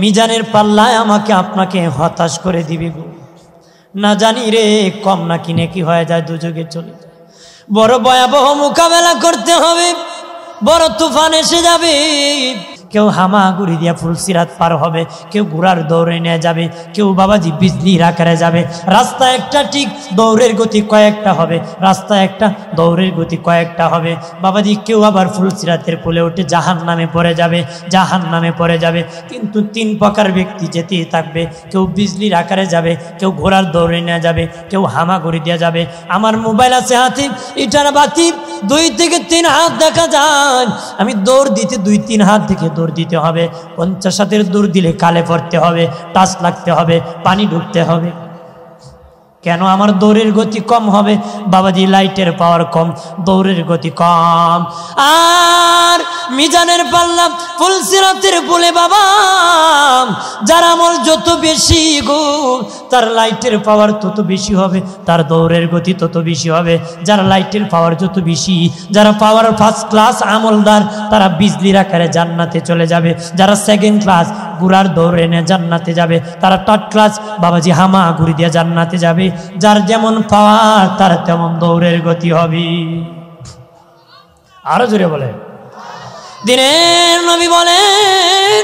মিজানের পাল্লায় আমাকে আপনাকে হতাশ করে দিবে গো। না জানি রে কম নাকি নেকি হয়ে যায়, দুযোগে চলে যায়। বড় ভয়াবহ মোকাবেলা করতে হবে, বড় তুফান এসে যাবে। কেউ হামাগুড়ি দিয়া ফুলসিরাত পার হবে, কেউ ঘোড়ার দৌড়ে নিয়ে যাবে, কেউ বাবাজি বিজলির আকারে যাবে। রাস্তা একটা ঠিক, দৌড়ের গতি কয়েকটা হবে, রাস্তা একটা, দৌড়ের গতি কয়েকটা হবে বাবাজি। কেউ আবার ফুলসিরাতের পুলে উঠে জাহান নামে পড়ে যাবে, জাহান নামে পড়ে যাবে। কিন্তু তিন প্রকার ব্যক্তি যেতেই থাকবে। কেউ বিজলির আকারে যাবে, কেউ ঘোড়ার দৌড়ে নিয়ে যাবে, কেউ হামাগুড়ি দিয়ে যাবে। আমার মোবাইল আছে হাতে, এটার বাতি 2 থেকে 3 হাত দেখা যায়। আমি দৌড় দিতে 2-3 হাত থেকে দৌড় দিতে হবে। 50 হাতের দৌড় দিলে কালে পড়তে হবে, টাচ লাগতে হবে, পানি ঢুকতে হবে। কেন? আমার দৌড়ের গতি কম হবে বাবাজি, লাইটের পাওয়ার কম, দৌড়ের গতি কম। আর মিজানের পাল্লা ফুলসিরাতের বলে বাবা, যার আমল যত বেশি গো, তার লাইটের পাওয়ার তত বেশি হবে, তার দৌড়ের গতি তত বেশি হবে। যারা লাইটের পাওয়ার যত বেশি, যারা পাওয়ার ফার্স্ট ক্লাস আমলদার, তারা বিজলির আকারে জান্নাতে চলে যাবে। যারা সেকেন্ড ক্লাস ঘোড়ার দৌড় এনে জান্নাতে যাবে, তারা থার্ড ক্লাস বাবাজি হামা ঘুরি দিয়ে জান্নাতে যাবে। যার যেমন পাওয়ার তার তেমন দৌড়ের গতি হবে। আরো জোরে বলে দিনের নবী বলেন,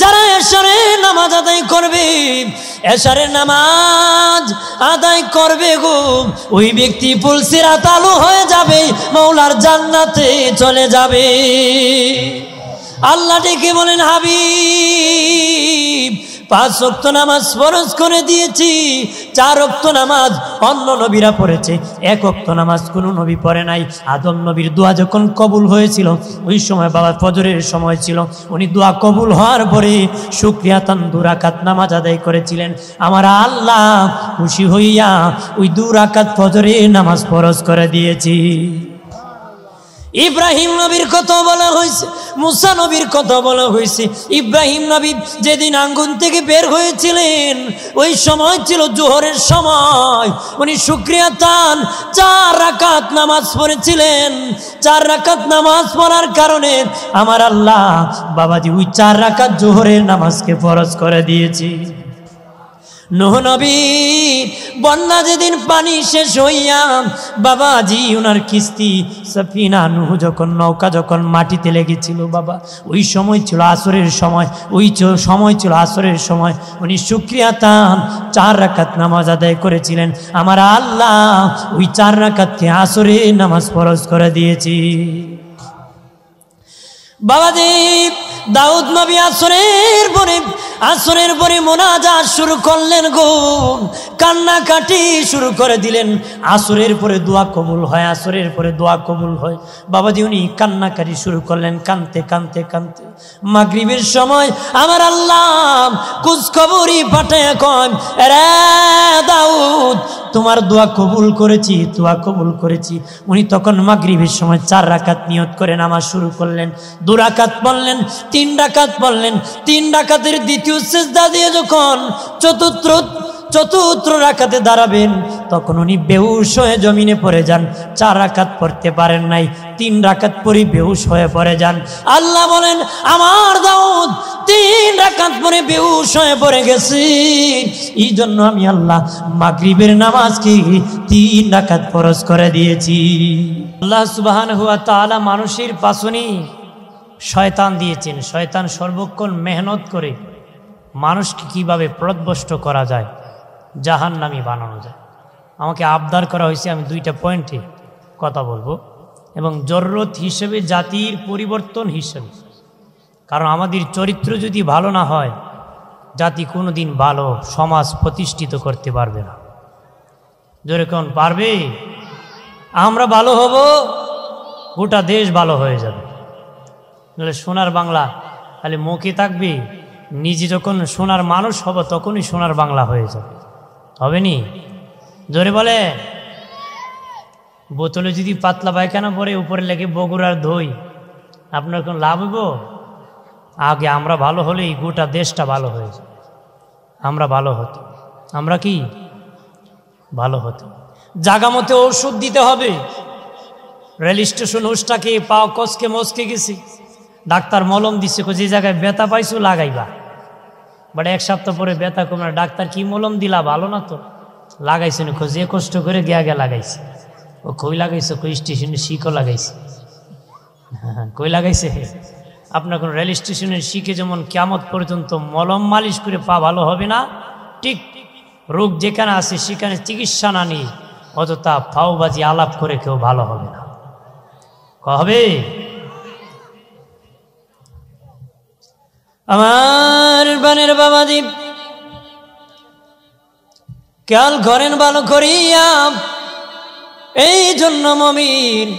যারা এশারের নামাজ আদায় করবে, এশারের নামাজ আদায় করবে গো, ওই ব্যক্তি ফুলসিরাত আলো হয়ে যাবে, মাওলার জান্নাতে চলে যাবে। আল্লাহ ডেকে বলেন, হাবিব 5 ওয়াক্ত নামাজ ফরজ করে দিয়েছি, 4 ওয়াক্ত নামাজ অন্য নবীরা পড়েছে, 1 ওয়াক্ত নামাজ কোনো নবী পড়ে নাই। আদম নবীর দোয়া যখন কবুল হয়েছিল, ওই সময় বাবা ফজরের সময় ছিল, উনি দোয়া কবুল হওয়ার পরে শুকরিয়াতান 2 রাকাত নামাজ আদায় করেছিলেন। আমার আল্লাহ খুশি হইয়া ওই 2 রাকাত ফজরের নামাজ ফরজ করে দিয়েছি। ইব্রাহিম নবীর কথা বলা হয়েছে, মুসা নবীর কথা বলা হয়েছে। ইব্রাহিম নবী যেদিন আঙ্গুন থেকে বের হয়েছিলেন, ওই সময় ছিল জোহরের সময়। উনি শুকরিয়াতান 4 রাকাত নামাজ পড়েছিলেন। 4 রাকাত নামাজ পড়ার কারণে আমার আল্লাহ বাবাজি ওই 4 রাকাত জোহরের নামাজকে ফরজ করে দিয়েছি। নূহ নবী বন্যা যেদিন পানি শেষ হইয়া বাবাজি ওনার কিস্তি সাফিনা নূহ যখন নৌকা যখন মাটিতে লেগেছিল বাবা, ওই সময় ছিল আসরের সময়, ওই সময় ছিল আসরের সময়। উনি শুকরিয়াতান 4 রাকাত নামাজ আদায় করেছিলেন। আমার আল্লাহ ওই 4 রাকাতকে আসরের নামাজ ফরজ করে দিয়েছি। বাবাজি দাউদ নবী আসরের পরে মোনাজাত শুরু করলেন গো, কান্নাকাটি শুরু করে দিলেন। আসরের পরে দোয়া কবুল হয়, আসরের পরে দোয়া কবুল হয় বাবাজি। উনি কান্নাকাটি শুরু করলেন, কানতে কানতে কানতে মাগরিবের সময় আমার আল্লাহ কুচখবরি পাঠায় কয়, রে দাউদ তোমার দোয়া কবুল করেছি, দোয়া কবুল করেছি। উনি তখন মাগরিবের সময় 4 রাকাত নিয়ত করে নামাজ শুরু করলেন। 2 রাকাত পড়লেন, 3 রাকাত পড়লেন। 3 রাকাতের দ্বিতীয় সিজদা দিয়ে যখন চতুর্থ রাকাতে দাঁড়াবেন, তখন উনি বেহুশ হয়ে জমিনে পড়ে যান। 4 রাকাত পড়তে পারেন নাই, 3 রাকাত পরে বেহুশ হয়ে পড়ে যান। আল্লাহ বলেন, আমার দাউদ 3 রাকাত পরে বেহুশ হয়ে পড়ে গেছে, এই জন্য আমি আল্লাহ মাগরিবের নামাজকে 3 রাকাত ফরজ করে দিয়েছি। আল্লাহ সুবহানাহু ওয়া তাআলা মানুষের পাশনি শয়তান দিয়েছেন। শয়তান সর্বক্ষণ মেহনত করে মানুষকে কিভাবে পথভ্রষ্ট করা যায়, জাহান্নামী বানানো যায়। আমাকে আবদার করা হয়েছে আমি 2টা পয়েন্টে কথা বলবো, এবং জরুরত হিসেবে জাতির পরিবর্তন হিসেবে। কারণ আমাদের চরিত্র যদি ভালো না হয়, জাতি কোনোদিন ভালো সমাজ প্রতিষ্ঠিত করতে পারবে না। যেরকম পারবে, আমরা ভালো হব, গোটা দেশ ভালো হয়ে যাবে। নাহলে সোনার বাংলা খালি মুখে থাকবে, নিজে যখন সোনার মানুষ হব তখনই সোনার বাংলা হয়ে যাবে। হবে নি? জোরে বলে। বোতলে যদি পাতলা পায়খানা পরে উপরে লেগে বগুড়ার দই, আপনার কোন লাভ হইব? আগে আমরা ভালো হলেই গোটা দেশটা ভালো হয়ে যায়। আমরা ভালো হতো, আমরা কি ভালো হতো। জাগা মতে ওষুধ দিতে হবে। রেল স্টেশন ওষটাকে পাও কসকে মস্কে গেছি, ডাক্তার মলম দিচ্ছে, যে জায়গায় ব্যথা পাইছো লাগাইবা। বাট 1 সপ্তাহ পরে ব্যথা কমে না, ডাক্তার কি মলম দিলা, ভালো না তো, লাগাইছে না, যে কষ্ট করে গিয়া লাগাইছে। ও কই লাগাইছে, কই স্টেশনে শিখও লাগাইছে। হ্যাঁ, কই লাগাইছে? আপনার কোন রেল স্টেশনের শিখে যেমন কিয়ামত পর্যন্ত মলম মালিশ করে পা ভালো হবে না, ঠিক রোগ যেখানে আছে সেখানে চিকিৎসা না নিয়ে অযথা ফাওবাজি আলাপ করে কেউ ভালো হবে না। হবে? আমার বানের বাবাজি খেয়াল করেন ভালো করিয়া, এই জন্য মুমিন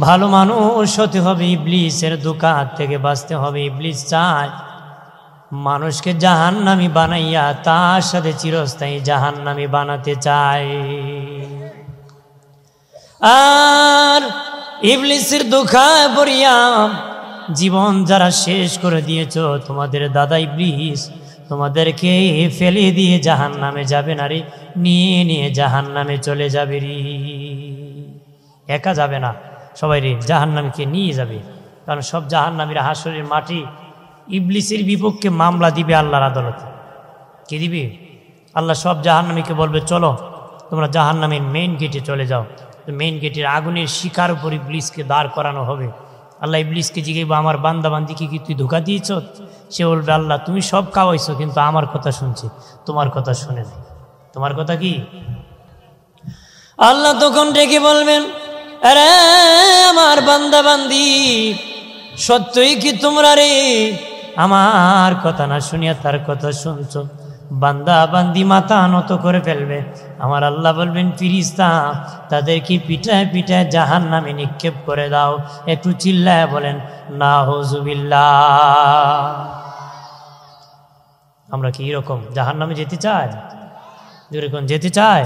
ভালো মানুষ হতে হবে, ইবলিসের দোকান থেকে বাঁচতে হবে। ইবলিস চায় মানুষকে জাহান্নামী বানাইয়া তার সাথে চিরস্থায়ী জাহান্নামী বানাতে চায়। আর ইবলিসের দোকায় পড়িয়া জীবন যারা শেষ করে দিয়েছ, তোমাদের দাদা ইবলিস তোমাদেরকে ফেলে দিয়ে জাহান্নামে যাবে না রে, নিয়ে জাহান্নামে চলে যাবে রে। একা যাবে না, সবাই রে জাহান্নামীকে নিয়ে যাবে। কারণ সব জাহান্নামীরা হাসরের মাটি ইবলিসের বিপক্ষে মামলা দিবে আল্লাহর আদালতে। কি দিবে? আল্লাহ সব জাহান্নামীকে বলবে চলো তোমরা জাহান্নামের মেইন গেটে চলে যাও। মেইন গেটের আগুনের শিকার উপর ইবলিসকে দাঁড় করানো হবে। আল্লাহ ইবলিসকে জিজ্ঞাসা, আমার বান্দাবান্দিকে কি তুই ধোঁকা দিয়েছ? সে বলবে, আল্লাহ তুমি সব খাওয়াইছো কিন্তু আমার কথা শুনছি, তোমার কথা শুনে নাই। তোমার কথা কি? আল্লাহ তখন ডেকে বলবেন, আরে আমার বান্দাবান্দি, সত্যই কি তোমরা রে আমার কথা না শুনিয়া তার কথা শুনছো? বান্দা বান্দি মাথা নত করে ফেলবে। আমার আল্লাহ বলবেন, ফিরিস্তা তাদেরকে পিঠায় পিঠায় জাহান্নামে নিক্ষেপ করে দাও। একটু চিল্লায় বলেন নাউযুবিল্লাহ। আমরা কি এরকম জাহান্নামে যেতে চাই? যেরকম যেতে চাই?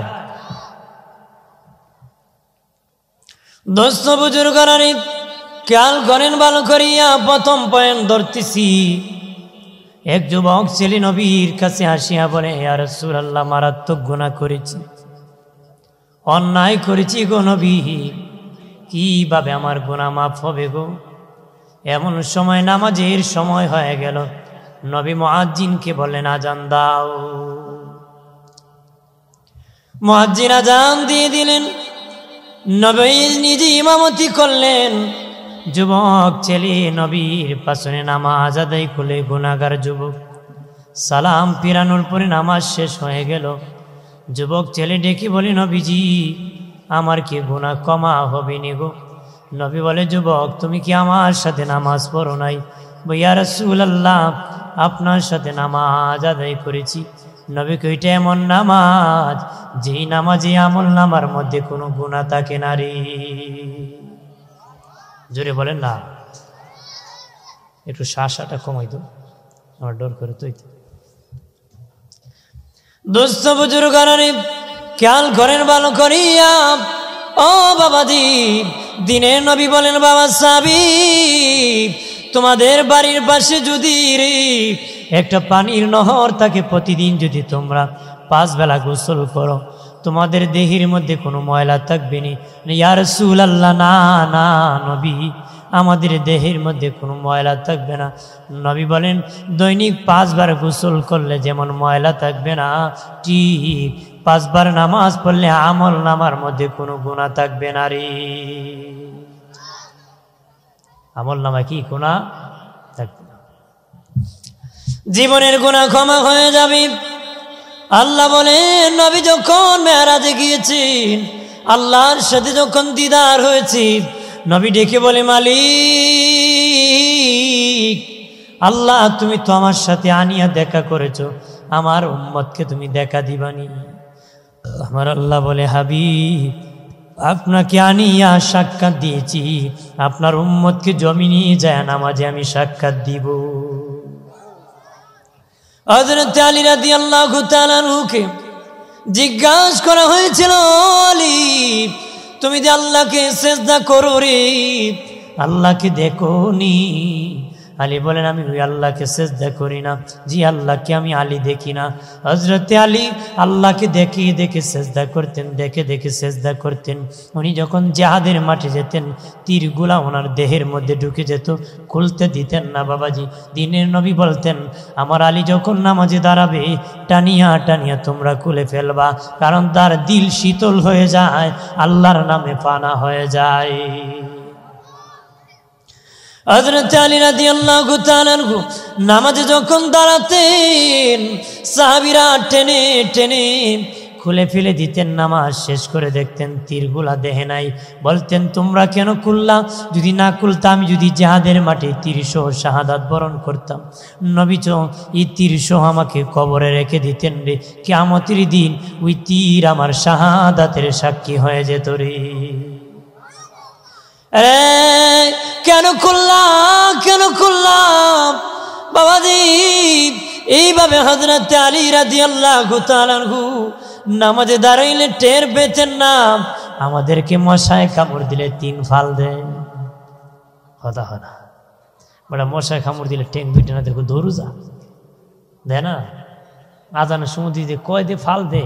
দোস্ত বুজুর্গরা, খেয়াল করেন ভালো করিয়া, প্রথম পয়েন্ট ধরতেছি। এক যুবক ছেলে নবীর কাছে আসিয়া বলে, ইয়া রাসূলুল্লাহ, মারাত্মক গুনাহ করেছি, অন্যায় করেছি গো নবী, কিভাবে আমার গুনাহ মাফ হবে গো? এমন সময় নামাজের সময় হয়ে গেল। নবী মুয়াজ্জিনকে বললেন, আজান দাও। মুয়াজ্জিন আজান দিয়ে দিলেন। নবী নিজে ইমামতি করলেন। যুবক ছেলে নবীর পাশে নামাজ আদায় করলে। গুনাহগার যুবক সালাম ফিরানোর পরে নামাজ শেষ হয়ে গেল। যুবক ছেলে ডেকে বলে, নবীজি আমার কি গুনাহ ক্ষমা হবে নি গো? নবী বলে, যুবক তুমি কি আমার সাথে নামাজ পড়ো নাই? ইয়া রাসূলুল্লাহ, আপনার সাথে নামাজ আদায় করেছি। নবী কইটা এমন নামাজ, যেই নামাজে আমল নামার মধ্যে কোনো গুনাহ থাকে না রে। জোরে বলেন না, একটু শ্বাসটা কমাই দো, আমার ডর করে তো। দোস্ত বুজুর্গরা, খেয়াল করেন ভালো করিয়া, ও বাবাজি, দিনের নবী বলেন, বাবা সাবিব, তোমাদের বাড়ির পাশে যদি রে একটা পানির নহর থাকে, প্রতিদিন যদি তোমরা 5 বেলা গোসল করো, তোমাদের দেহের মধ্যে কোনো ময়লা থাকবে না। ইয়া রাসূলুল্লাহ, না না নবী, আমাদের দেহের মধ্যে কোনো ময়লা থাকবে না। নবী বলেন, দৈনিক 5 বার গোসল করলে যেমন ময়লা থাকবে না, ঠিক 5 বার নামাজ পড়লে আমল নামার মধ্যে কোনো গুনাহ থাকবে না রে। আমল নামা কি গুনাহ থাকবে না, জীবনের গুনাহ ক্ষমা হয়ে যাবে। আল্লাহ বলেন, নবী যখন মেরাজে গিয়েছেন, আল্লাহর সাথে যখন দিদার হয়েছে, নবী ডেকে বলে, মালিক আল্লাহ, তুমি তো আমার সাথে আনিয়া দেখা করেছো, আমার উম্মতকে তুমি দেখা দিবানি। আমার আল্লাহ বলে, হাবিব আপনাকে আনিয়া সাক্ষাৎ দিয়েছি, আপনার উম্মতকে জমিনে যায় নামাজে আমি সাক্ষাৎ দিব। হযরত আলী রাদিয়াল্লাহু তাআলা আনহুকে জিজ্ঞাসা করা হয়েছিল, আলী তুমি যে আল্লাহকে সিজদা করো রে, আল্লাহকে দেখো নি? আলী বলেন আমি ওই আল্লাহকে সেজদা করি না। জি আল্লাহকে আমি আলী দেখি না। হযরতে আলী আল্লাহকে দেখে দেখে সেজদা করতেন, দেখে দেখে সেজদা করতেন। উনি যখন জিহাদের মাঠে যেতেন তীরগুলা ওনার দেহের মধ্যে ঢুকে যেত, খুলতে দিতেন না বাবাজি। দিনের নবী বলতেন আমার আলী যখন নামাজে দাঁড়াবে টানিয়া টানিয়া তোমরা খুলে ফেলবা, কারণ তার দিল শীতল হয়ে যায়, আল্লাহর নামে পানা হয়ে যায়। হযরত আলী রাদিয়াল্লাহু তাআলা আনহু নামাজে যখন দাঁড়াতেন সাহাবীরা টেনে টেনে খুলে ফেলে দিতেন। নামাজ শেষ করে দেখতেন তীরগুলা দেহে নাই, বলতেন তোমরা কেন খুললা? যদি না খুলতাম, আমি যদি জিহাদের মাঠে তীরসহ শাহাদাত বরণ করতাম, নবী তো এই তীরসহ আমাকে কবরে রেখে দিতেন রে, কিয়ামতের দিন ওই তীর আমার শাহাদাতের সাক্ষী হয়ে যেত রে। কেন করলাম, কেন করলাম বাবাজি? এইভাবে হযরত আলী রাদিয়াল্লাহু তাআলা আনহু নামাজে দাঁড়াইলে টের পেতেন না আমাদেরকে মশায় কামড় দিলে 3 ফাল দেয়। হতা হতা বড় মশায় কামড় দিলে টেং পিটে না, দেখো দৌড়ু যা দেয় না। আজানের সময় দিয়ে কয় দে ফাল দে,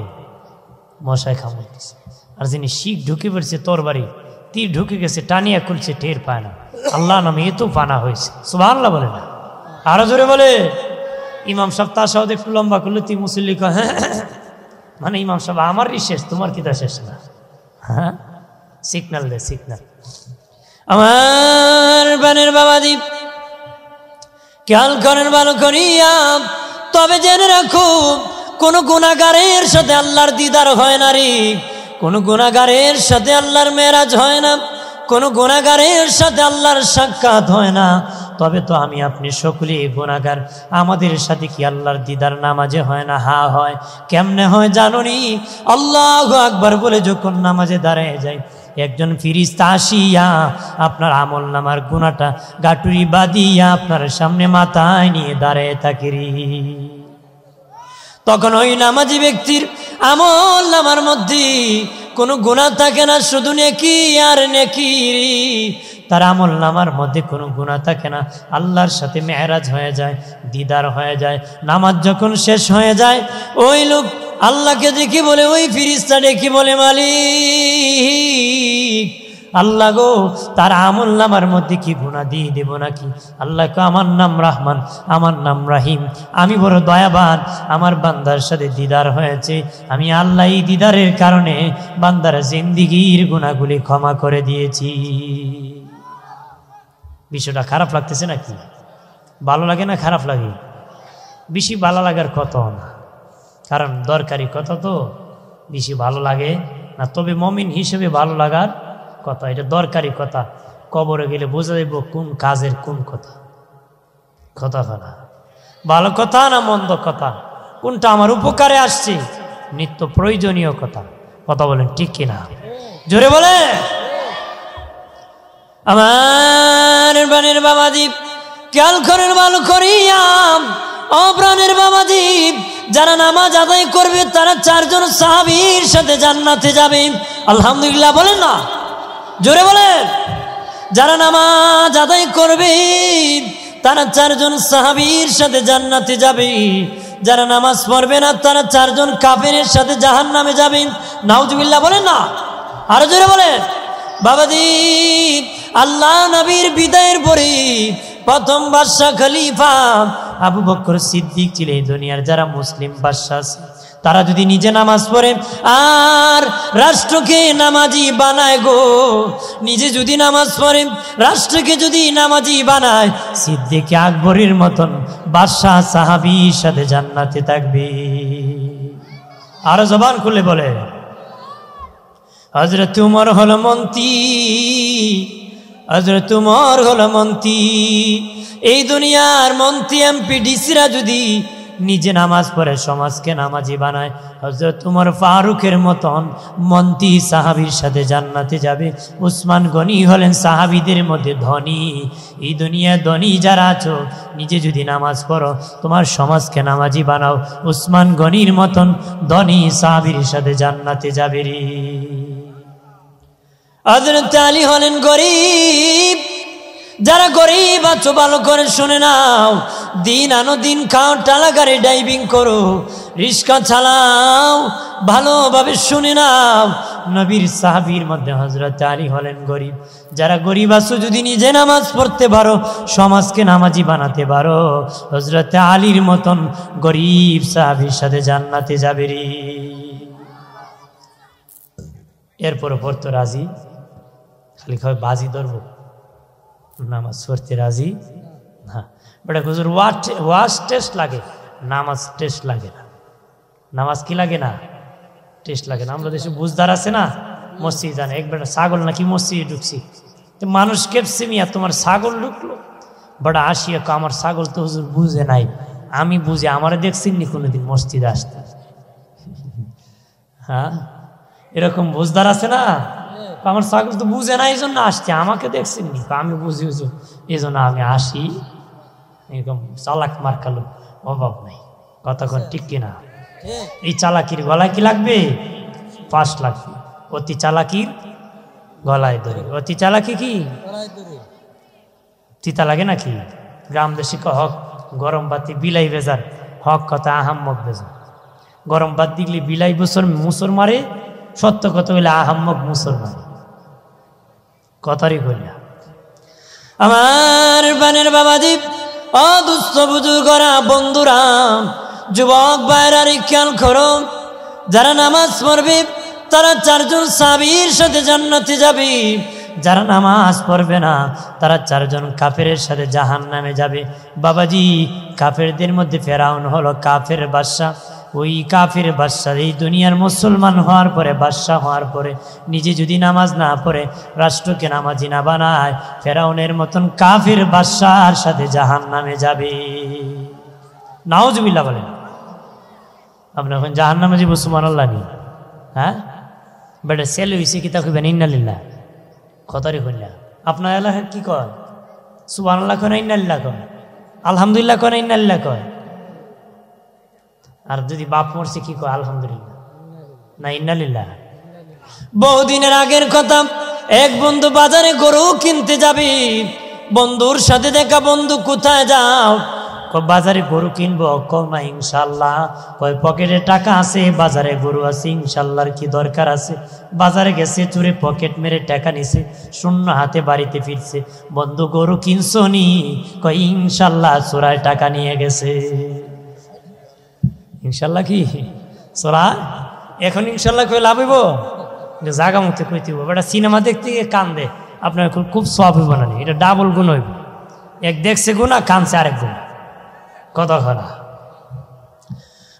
মশায় কামড় দিচ্ছে। আর যিনি শিখ ঢুকে পড়ছে তোর বাড়ি, তীর ঢুকে গেছে, টানিয়া খুলছে, টের পায় না। আল্লাহ নামে এ তো পানা হয়েছে, সুবহানাল্লাহ বলে না, আরো জোরে বলে। ইমাম সাহেব তার সাথে একটু লম্বা করলে তুই মুসল্লি কয় হ্যাঁ, মানে ইমাম সাহেব আমারই শেষ, তোমার কি তা শেষ না? হ্যাঁ, সিগন্যাল দে সিগন্যাল। আমার বানের বাবাজি খেয়াল করেন ভালো করিয়া, তবে জেনে রাখো কোন গুনাহগারের সাথে আল্লাহর দিদার হয় না রে, কোন গুনাহগারের সাথে আল্লাহর মেরাজ হয় না, কোন গুনাহগারের সাথে আল্লাহর সাক্ষাৎ হয় না। তবে তো আমি আপনি সকলেই গুনাহগার, আমাদের সাথে কি আল্লাহর দিদার নামাজে হয় না? হা হয়। কেমনে হয় জানুনি? আল্লাহু আকবার বলে যখন নামাজে দাঁড়ায় যায়, একজন ফিরিস্তা আসিয়া আপনার আমল নামার গুনাহটা গাটুরি বাঁধিয়া আপনার সামনে মাথায় নিয়ে দাঁড়ায় থাকে রে। তখন ওই নামাজি ব্যক্তির আমল নামার মধ্যে কোনো গুনাহ থাকে না, শুধু নেকি আর নেকি। তার আমল নামার মধ্যে কোনো গুনাহ থাকে না। আল্লাহর সাথে মেরাজ হয়ে যায়, দিদার হয়ে যায়। নামাজ যখন শেষ হয়ে যায় ওই লোক আল্লাহকে দেখি বলে, ওই ফিরিস্তা দেখি বলে মালিক আল্লাহ গো, তার আমল নামার মধ্যে কি গুনাহ দিয়ে দেব নাকি? আল্লাহকে আমার নাম রহমান, আমার নাম রাহিম, আমি বড় দয়াবান, আমার বান্দার সাথে দিদার হয়েছে, আমি আল্লাহ এই দিদারের কারণে বান্দার জিন্দিগির গুনাহগুলি ক্ষমা করে দিয়েছি। বিষয়টা খারাপ লাগতেছে নাকি? ভালো লাগে না খারাপ লাগে? বেশি ভালো লাগার কথা না, কারণ দরকারি কথা তো বেশি ভালো লাগে না। তবে মুমিন হিসেবে ভালো লাগার কথা, এটা দরকারি কথা। কবরে গেলে বোঝা যাইব কোন কাজের কোন কথা। কথা না ভালো কথা না মন্দ কথা, কোনটা আমার উপকারে আসছে, নিত্য প্রয়োজনীয় কথা। কথা বলেন ঠিক কিনা? জোরে বলে। আমার প্রাণের বাবাজি খেয়াল করেন ভালো করিয়া, ও প্রাণের বাবাজি, যারা নামাজ আদায় করবে তারা 4 জন সাহাবীর সাথে জান্নাতে যাবে। আলহামদুলিল্লাহ বলেন না, জোরে বলেন। যারা নামাজ আদায় করবে তারা 4 জন সাহাবীর সাথে জান্নাতে যাবে। যারা নামাজ পড়বে না তারা 4 জন কাফেরের সাথে জাহান্নামে যাবে। নাউজুবিল্লাহ বলেন না, আরো জোরে বলেন। বাবাজি আল্লাহ নবীর বিদায়ের পরে প্রথম বাদশা খলিফা আবু বকর সিদ্দিক ছিলেন। দুনিয়ার যারা মুসলিম বাদশা আছে তারা যদি নিজে নামাজ পড়ে আর রাষ্ট্রকে নামাজি বানায় গো, নিজে যদি নামাজ পড়ে রাষ্ট্রকে যদি নামাজি বানায়, সিদ্দিক আকবরের মতন বাদশা সাহাবীর সাথে জান্নাতে থাকবে। আরো জবান খুলে বলে। হযরত উমর হলো মন্ত্রী, হযরত উমর হলো মন্ত্রী। এই দুনিয়ার মন্ত্রী এমপি ডিসিরা যদি নিজে নামাজ পড়ে সমাজকে নামাজি বানায়, হযরত উমর ফারুকের মতন মন্ত্রী সাহাবীর সাথে জান্নাতে যাবে। উসমান গনি হলেন সাহাবীদের মধ্যে ধনী। এই দুনিয়া ধনী যারা আছো, নিজে যদি নামাজ পড়ো তোমার সমাজকে নামাজি বানাও, উসমান গনির মতন ধনী সাহাবীর সাথে জান্নাতে যাবে রে। হযরত আলী হলেন গরিব, যারা গরিব আছো ভালো করে শুনে নাও, দিন আনো দিন খাও, টালা গাড়ি ড্রাইভিং করো, রিক্সা চালাও, ভালোভাবে শুনে নাও। নবীর সাহাবীর মধ্যে হযরত আলী হলেন গরিব। যারা গরিব আছো যদি নিজে নামাজ পড়তে পারো, সমাজকে নামাজি বানাতে পারো, হযরত আলীর মতন গরিব সাহাবীর সাথে জান্নাতে যাবে রে। এরপর পড়তো রাজি, খালি কয় বাজি ধরবো, নামাজ পড়তে রাজি না। বেটা হুজুর ওয়াজ টেস্ট লাগে, নামাজ টেস্ট লাগে না। নামাজ কি লাগে না? টেস্ট লাগে না। আমরা দেশে বুঝদার আছে না, মসজিদ জানে এক বেটা ছাগল নাকি মসজিদে ঢুকছি, তো মানুষ কেপসে মিয়া তোমার ছাগল ঢুকলো, বেটা আসিয়া আমার ছাগল তো হুজুর বুঝে নাই, আমি বুঝে আমারে দেখছি নি কোনোদিন মসজিদে আসতে। হ্যাঁ, এরকম বুঝদার আছে না, আমার ছাগল তো বুঝে না এই জন্য আসছে, আমাকে দেখছেন নি, আমি বুঝি হুজুর এই জন্য আমি আসি। এরকম চালাক মার্কালো অভাব নাই, কতক্ষণ ঠিক কিনা? এই চালাকির গলায় কি লাগবে? 5 লাগবে। অতি চালাকির গলায় ধরে। অতি চালাকি কি তিতা লাগে নাকি? গ্রাম দেশে হক গরম বাতি বিলাই বেজার, হক কথা আহাম্মক বেজার। গরম বাত দিলে বিলাই মুসর মারে, সত্য কথা হইলে আহাম্মক মুসর মারে। কথারই কইলা আমার বানের বাবাদীপ, অদুস্থ বুজুর্গরা, বন্ধুরা, যুবক ভাইরারি খেয়াল করো, যারা নামাজ পড়বে তারা 4 জন সাহাবীর সাথে জান্নাতে যাবে, যারা নামাজ পড়বে না তারা 4 জন কাফেরের সাথে জাহান্নামে যাবে। বাবাজি, কাফেরদের মধ্যে ফেরাউন হলো কাফের বাদশা। ওই কাফের বাদশা এই দুনিয়ার মুসলমান হওয়ার পরে, বাদশা হওয়ার পরে নিজে যদি নামাজ না পড়ে, রাষ্ট্রকে নামাজি না বানায়, ফেরাউনের মতন কাফের বাদশার সাথে জাহান্নামে যাবে। নাউজুবিল্লাহ বলেন। আপনি এখন জাহান্নামে যাবো, সুবহানাল্লাহ নি? হ্যাঁ বেটা ছেলে হইছে কি তা কইবেন ইন্নালিল্লাহ, কথারই কইলা। আপনার এলাকায় কি কয়? সুবহানাল্লাহ কয় না ইন্নালিল্লাহ কয়? আলহামদুলিল্লাহ কয় না ইন্নালিল্লাহ কয়? আর যদি বাপ মরছে কি কয়? আলহামদুলিল্লাহ না ইন্নালিল্লাহ? বহুদিনের আগের কথা, এক বন্ধু বাজারে গরু কিনতে যাবে, বন্ধুর সাথে দেখা, বন্ধু কোথায় যাও? বাজারে গরু কিনবো। না ইনশাল্লাহ। কয় পকেটে টাকা আছে, বাজারে গরু আছে, ইনশাল্লাহর কি দরকার আছে? বাজারে গেছে, চুরে পকেট মেরে টাকা নিছে, শূন্য হাতে বাড়িতে ফিরছে। বন্ধু গরু কিনছো নি? কয় ইনশাল্লাহ, চোরায় টাকা নিয়ে গেছে। ইনশাল্লাহ কি চোরা? এখন ইনশাল্লাহ কই লাভ হইব? জাগা মতো কইতে হইব। বেটা সিনেমা দেখতে গিয়ে কান্দে, আপনার খুব সব হইব না, এটা ডাবল গুণ হইব। এক দেখছে গুণা, কানছে আরেক গুণ। কথা খরা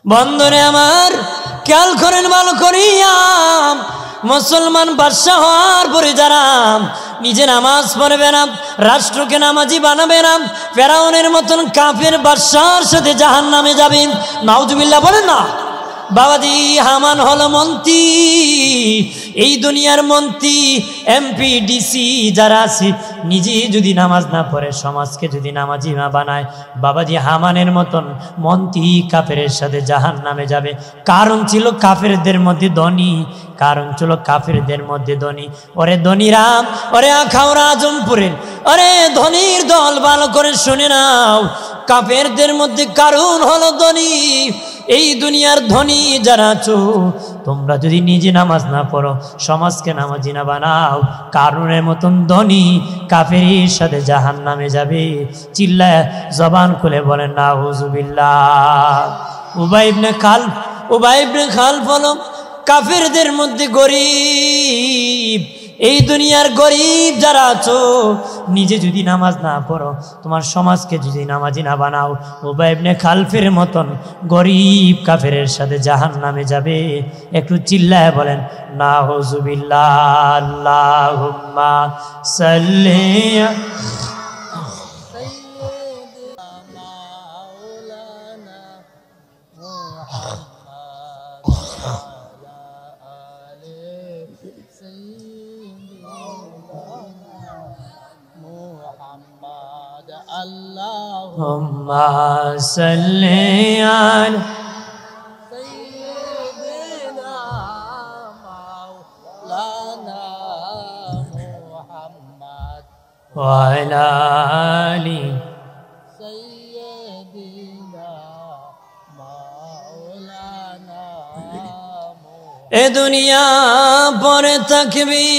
বন্ধুরে আমার, খেয়াল করেন ভালো করিয়া, মুসলমান বাদশা হওয়ার পরে যারা নিজে নামাজ পড়বে না, রাষ্ট্রকে নামাজি বানাবে না, ফেরাউনের মতন কাফের বাদশার সাথে জাহান্নামে যাবে। নাউজুবিল্লাহ বলেন না? বাবাজি, হামান হলো মন্ত্রী, এই দুনিয়ার মন্ত্রী, এমপি, ডিসি যারা আছে, নিজে যদি নামাজ না পড়ে, সমাজকে যদি নামাজি না বানায়, বাবাজি হামানের মতন মন্ত্রী কাফেরের সাথে জাহান্নামে যাবে। কারণ ছিল কাফেরদের মধ্যে ধনী, কারণ ছিল কাফেরদের মধ্যে ধনী। ওরে ধনীরা, ওরে আখাউড়া আজমপুরের, ওরে ধনীর দল, ভালো করে শুনে নাও, কাফেরদের মধ্যে কারণ হলো ধনী। এই দুনিয়ার ধনী যারা আছো, তোমরা যদি নিজে নামাজ না পড়ো, সমাজকে নামাজি না বানাও, কারণের মতন ধনী কাফেরের সাথে জাহান্নামে যাবে। চিল্লায় জবান খুলে বলেন নাউজুবিল্লাহ। উবাই ইবনে খালফ হলো কাফেরদের মধ্যে গরিব। এই দুনিয়ার গরিব যারা আছো, নিজে যদি নামাজ না পড়ো, তোমার সমাজকে যদি নামাজি না বানাও, উবাই ইবনে খালফের মতন গরিব কাফেরের সাথে জাহান্নামে যাবে। একটু চিল্লায় বলেন নাউজুবিল্লাহ। আল্লাহুম্মা সাল্লি Allahumma salli ala sayyidina Maulana Muhammad وعلى آل এ দুনিয়া পরে থাকবি,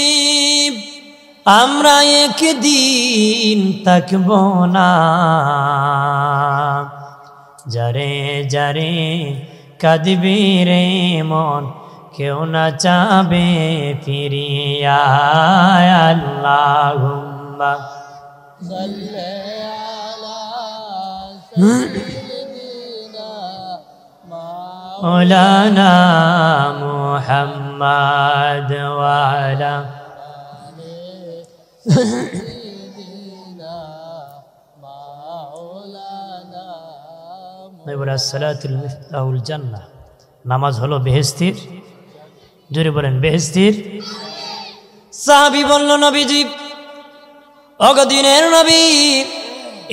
আমরা একদিন থাকব না। যারে যারে কাঁদবি রে মন, কেউ না চাবে ফিরিয়া। আল্লাহুম্মা সাল্লি আলা সাইয়্যিদিনা মাওলানা মুহাম্মদ ওয়া আলা সাইয়্যিদিনা মাওলানা। এবার সালাতুল মিফতাহুল জান্নাহ, নামাজ হলো বেহেশতের, জোরে বলেন বেহেশতের। সাহাবী বলল, নবীজি অগদিনের নবী,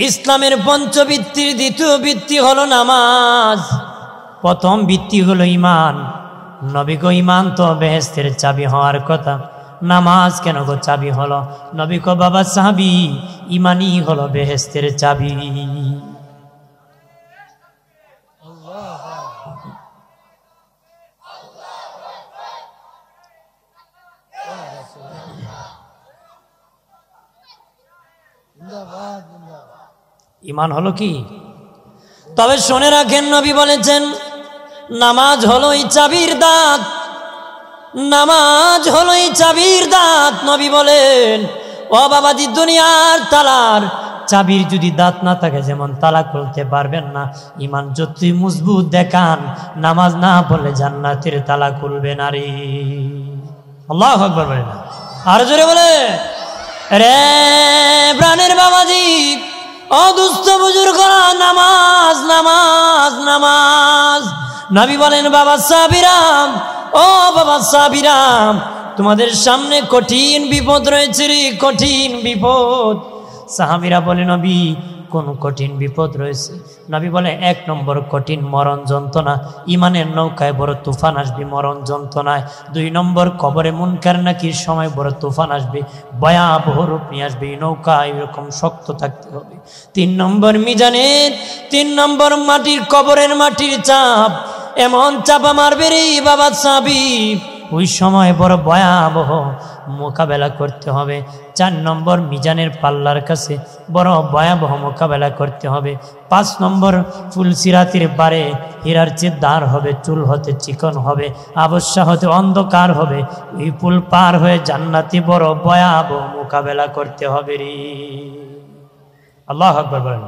ইসলামের পঞ্চবৃত্তির দ্বিতীয় বৃত্তি হলো নামাজ, প্রথম বৃত্তি হলো ঈমান। নবী গো, ঈমান তো বেহেশতের চাবি হওয়ার কথা, নামাজ কেন গো চাবি হলো? নবী গো, বাবা সাহাবী, ঈমানই হলো বেহেশতের চাবি। ঈমান হলো কি? তবে শুনে রাখেন, নবী বলেছেন নামাজ হলো এই চাবির দাঁত, নামাজ হলো এই চাবির দাঁত। নবী বলেন, ও বাবাজি, দুনিয়ার তালার চাবির যদি দাঁত না থাকে, যেমন তালা খুলতে পারবেন না, ঈমান যতই মজবুত দেখান, নামাজ না পড়লে জান্নাতের তালা খুলবে না রে। আল্লাহু আকবার বলেন, আর জোরে বলে রে প্রাণের বাবাজি, অদুস্থ বুজুর্গরা, নামাজ নামাজ নামাজ। নবী বলেন, বাবা সাবিরাম, ও বাবা সাবিরাম, তোমাদের সামনে কঠিন বিপদ রয়েছে রে, কঠিন বিপদ। সাহাবীরা বলে, নবী কোন কঠিন বিপদ রয়েছে? নবী বলে, ১ নম্বর কঠিন মরণ যন্ত্রণা, ঈমানের নৌকায় বড় তুফান আসবে মরণ যন্ত্রণায়। ২ নম্বর কবরে মুনকার নাকির সময় বড় তুফান আসবে, ভয়াবহ রূপ নিয়ে আসবে, এই নৌকা এরকম শক্ত থাকতে হবে। ৩ নম্বর মিজানের, ৩ নম্বর মাটির, কবরের মাটির চাপ এমন চাপা মারবে রে বাবা সাহাবী, ওই সময় বড় ভয়াবহ মোকাবেলা করতে হবে। ৪ নম্বর মিজানের পাল্লার কাছে বড় ভয়াবহ মোকাবেলা করতে হবে। ৫ নম্বর ফুলসিরাতির বারে হীরার চেয়ে দাঁড় হবে, চুল হতে চিকন হবে, আবশ্যা হতে অন্ধকার হবে, এই পুল পার হয়ে জান্নাতি বড় ভয়াবহ মোকাবেলা করতে হবে রে। আল্লাহু আকবার বলেন।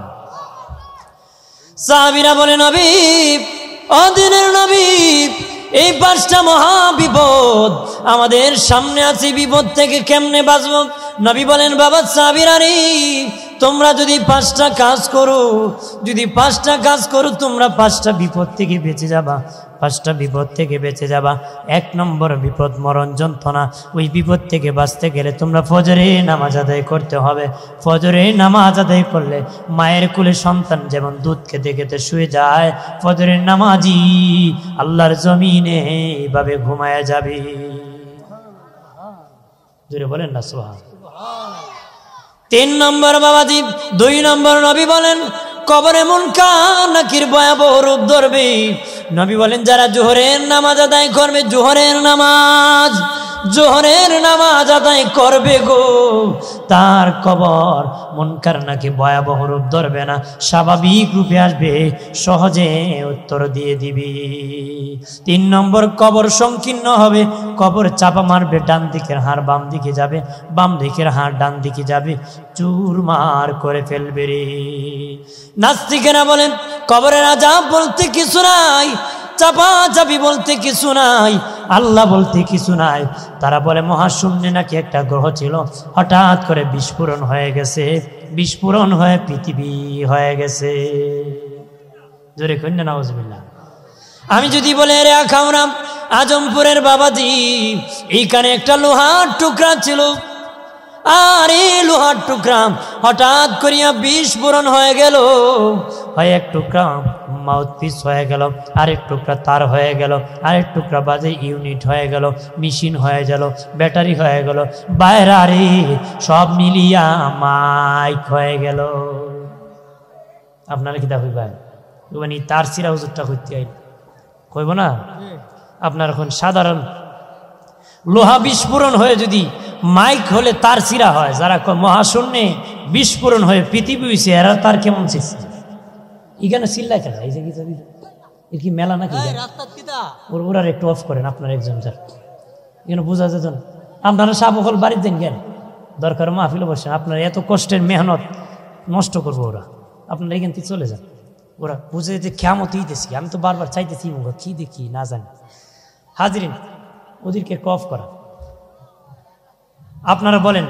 সাহাবীরা বলে, নবী, ও দিনের নবী, এই ৫টা মহা বিপদ আমাদের সামনে আছে, বিপদ থেকে কেমনে বাঁচব? নবী বলেন, বাবা সাহাবীরা রে, তোমরা যদি ৫টা কাজ করো, যদি ৫টা কাজ করো, তোমরা ৫টা বিপদ থেকে বেঁচে যাবা, ৫টা বিপদ থেকে বেঁচে যাবা। ১ নম্বর বিপদ মরণ যন্ত্রণা, ওই বিপদ থেকে বাঁচতে গেলে তোমরা ফজরে নামাজ আদায় করতে হবে। ফজরে নামাজ আদায় করলে মায়ের কোলে সন্তান যেমন দুধ খেতে খেতে শুয়ে যায়, ফজরের নামাজি আল্লাহর জমিনে এইভাবে ঘুমায়া যাবে। জোরে বলেন না সুবহান। ৩ নম্বর বাবাজি, ২ নম্বর নবী বলেন, কবরে মুনকার নাকির ভয়াবহ রূপ ধরবে। নবী বলেন, যারা জোহরের নামাজ আদায় করবে, জোহরের নামাজ আদায় করবে গো, তার কবর মুনকার নাকি ভয়াবহ রূপ ধরবে না, স্বাভাবিক রূপে আসবে, সহজে উত্তর দিয়ে দিবি। ৩ নম্বর, কবর সংকীর্ণ হবে, কবর চাপা মারবে, ডান দিকের হাড় বাম দিকে যাবে, বাম দিকের হাড় ডান দিকে যাবে, চুরমার করে ফেলবে রে। নাস্তিকেরা বলেন, কবরের আযাব বলতে কিছু নাই, চাপা চাপি বলতে কিছু নাই, আল্লাহ বলতে কিছু নাই। তারা বলে মহাশূন্যে নাকি একটা গ্রহ ছিল, হঠাৎ করে বিস্ফোরণ হয়ে গেছে, বিস্ফোরণ হয়ে পৃথিবী হয়ে গেছে। জোরে কন্যা নাউজুবিল্লাহ। আমি যদি বলে, রে আখাউরাম, আজমপুরের বাবাজি, এইখানে একটা লোহার টুকরা ছিল, আর এই লোহার টুকরা হঠাৎ করিয়া বিস্ফোরণ হয়ে গেল, হয় এক টুকরা মাউথপিস হয়ে গেল, আরেক টুকরা তার হয়ে গেল, আরেক টুকরা বাজে ইউনিট হয়ে গেল, মেশিন হয়ে গেল, ব্যাটারি হয়ে গেল, বাইরে সব মিলিয়া মাইক হয়ে গেল। আপনারা কি তা হইবেন? মানে তার সিরা হুজুরটা করতে আইল কইব না? আপনার এখন সাধারণ লোহা বিস্ফোরণ হয়ে যদি মাইক হলে তার সিরা হয়, যারা মহাশূন্যে বিস্ফোরণ হয়ে পৃথিবী হয়েছে এরা তার কেমন শিখছে? এখানে চিল্লায় কেন? এই যে এর কি মেলা নাকি? ওরা একটু অফ করেন আপনার একজন যার এখানে বোঝা যেত না। আপনারা সাবকল বাড়ির দেন কেন? দরকার মাহফিলে বসেন, আপনার এত কষ্টের মেহনত নষ্ট করবো ওরা, আপনারা এখান থেকে চলে যান। ওরা বুঝে যে খেয়ামতই দিয়েছি, আমি তো বারবার চাইতেছি কি দেখি না জানি। হাজিরিন, ওদেরকে একটু অফ করা। আপনারা বলেন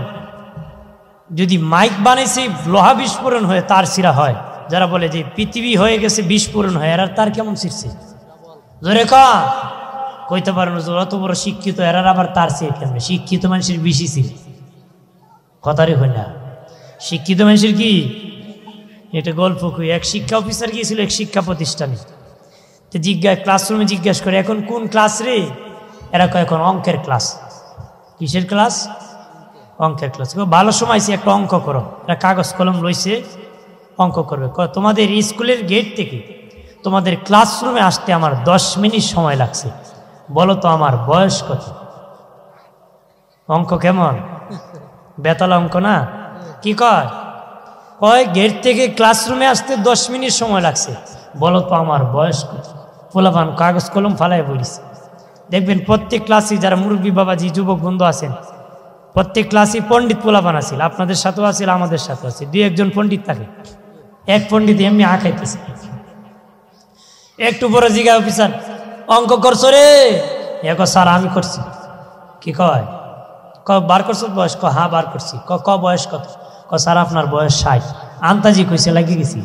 যদি মাইক বানাইছে লোহা বিস্ফোরণ হয়ে তার সিরা হয়, যারা বলে যে পৃথিবী হয়ে গেছে বিস্ফোরণ হয়, এরা তার কেমন ছিঁড়ছে? জোরে কইতে পারেন অত বড় শিক্ষিত এরার আবার তার চেয়ে কেমন? শিক্ষিত মানুষের বেশি ছিঁড়ে কথারে হয় না। শিক্ষিত মানুষের কি এটা গল্প কই, এক শিক্ষা অফিসার গিয়েছিল এক শিক্ষা প্রতিষ্ঠানে, তো ক্লাসরুমে জিজ্ঞাসা করে এখন কোন ক্লাস রে? এরা কয় এখন অঙ্কের ক্লাস। কিসের ক্লাস? অঙ্কের ক্লাস। ভালো সময় একটা অঙ্ক করো। এরা কাগজ কলম লইছে, অঙ্ক করবে। তোমাদের স্কুলের গেট থেকে তোমাদের ক্লাসরুমে আসতে আমার 10 মিনিট সময় লাগছে, বলো তো আমার বয়স কত? অঙ্ক কেমন? বেতাল অঙ্ক না? কি কয় গেট থেকে ক্লাসরুমে আসতে 10 মিনিট সময় লাগছে, বলো তো আমার বয়স কত? পোলাপান কাগজ কলম ফালাই বলিছে। দেখবেন প্রত্যেক ক্লাসে যারা মুরব্বী বাবাজি যুবক বন্ধু আছেন, প্রত্যেক ক্লাসে পণ্ডিত পোলাপান আছিল, আপনাদের সাথেও আছিল আমাদের সাথেও আছে। 2-1 পণ্ডিত থাকে, এক পণ্ডিত এমনি আঁকাইতেছে। একটু বড় জিগা অফিসার অঙ্ক করছো রে? স্যার আমি করছি। কি কয়? বার করছো বয়স? হ্যাঁ বার করছি। বয়স কত? স্যার আপনার বয়স 60। আন্তাজি কইছে লাগি গেছি,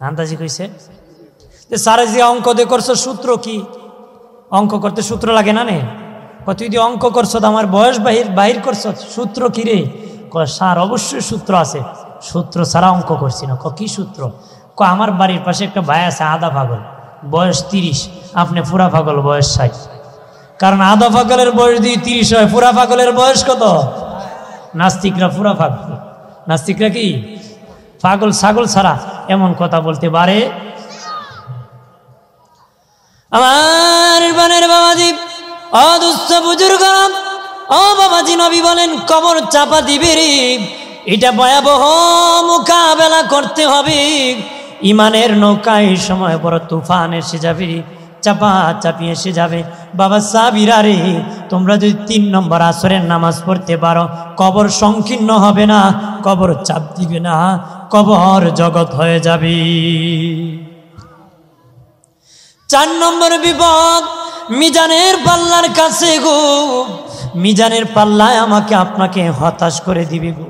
আন্তাজি কইছে। স্যারে যে অঙ্ক দিয়ে করছো সূত্র কি? অঙ্ক করতে সূত্র লাগে না নে? তুই দিয়ে অঙ্ক করছো আমার বয়স বাহির করছো, সূত্র কি রে? স্যার অবশ্যই সূত্র আছে। সূত্র ছাড়া অঙ্ক করছি না। কি সূত্র? আমার বাড়ির পাশে একটা ভাই আছে আধা পাগল, বয়স 30, আপনি পুরা পাগল বয়স 60। কারণ আধা পাগলের বয়স দিয়ে 30 হয়, পুরা পাগলের বয়স কত? নাস্তিকরা পুরা পাগল। নাস্তিকরা কি পাগল ছাগল ছাড়া এমন কথা বলতে পারে? আমার বানের বাবাজি, অদুস্থ বুজুর্গ, ও বাবাজি, নবী বলেন কবর চাপা দিবি রে, এটা ভয়াবহ মোকাবেলা করতে হবে। ইমানের নৌকায় সময় বড় তুফান এসে যাবে, চাপা চাপি এসে যাবে। বাবা সাবিরা রে, তোমরা যদি 3 নম্বর আসরের নামাজ পড়তে পারো, কবর সংকীর্ণ হবে না, কবর চাপ দিবে না, কবর জগৎ হয়ে যাবে। 4 নম্বর বিপদ মিজানের পাল্লার কাছে গো। মিজানের পাল্লায় আমাকে আপনাকে হতাশ করে দিবে গো।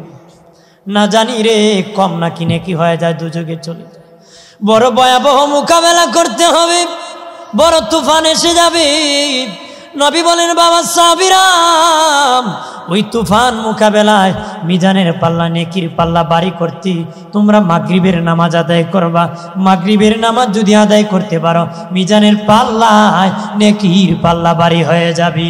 না জানি রে কম না কিনে কি হয়ে যায়, দুযোগে চলে যায়। বড় ভয়াবহ মোকাবেলা করতে হবে, বড় তুফান এসে যাবে। নবী বলেন বাবা সাবিরাম, ওই তুফান মোকাবেলায় মিজানের পাল্লা নেকির পাল্লা বাড়ি করতে তোমরা মাগরিবের নামাজ আদায় করবা। মাগরিবের নামাজ যদি আদায় করতে পারো, মিজানের পাল্লায় নেকির পাল্লা বাড়ি হয়ে যাবে।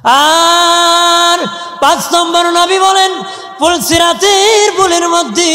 আর 5 নম্বর নবী বলেন পুলসিরাতের পুলের মধ্যে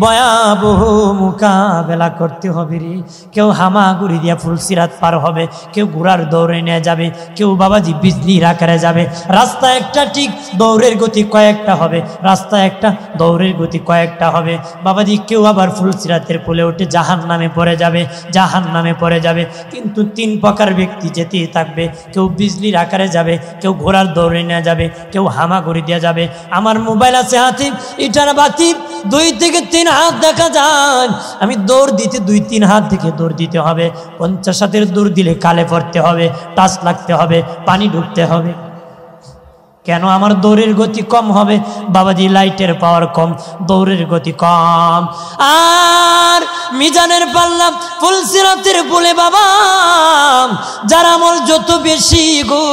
ভয়াবহ মোকাবেলা করতে হবে রে। কেউ হামাগুড়ি দিয়া ফুলসিরাত পার হবে, কেউ ঘোড়ার দৌড়ে নিয়ে যাবে, কেউ বাবাজি বিজলির আকারে যাবে। রাস্তা একটা ঠিক, দৌড়ের গতি কয়েকটা হবে। রাস্তা একটা, দৌড়ের গতি কয়েকটা হবে বাবাজি। কেউ আবার ফুলসিরাতের পুলে উঠে জাহান্নামে পড়ে যাবে, জাহান্নামে পড়ে যাবে। কিন্তু 3 প্রকার ব্যক্তি যেতেই থাকবে। কেউ বিজলির আকারে যাবে, কেউ ঘোড়ার দৌড়ে নিয়ে যাবে, কেউ হামাগুড়ি দিয়ে যাবে। আমার মোবাইল আছে হাতে, এটার বাতি 2 থেকে 3 হাত দেখা যায়। আমি দৌড় দিতে 2-3 হাত থেকে দৌড় দিতে হবে। 50 হাতের দৌড় দিলে কালে পড়তে হবে, টাচ লাগতে হবে, পানি ঢুকতে হবে। কেন? আমার দৌড়ের গতি কম হবে বাবাজি, লাইটের পাওয়ার কম, দৌড়ের গতি কম। আর মিজানের পাল্লা ফুলসিরাতের বলে বাবা, যার আমল যত বেশি গো,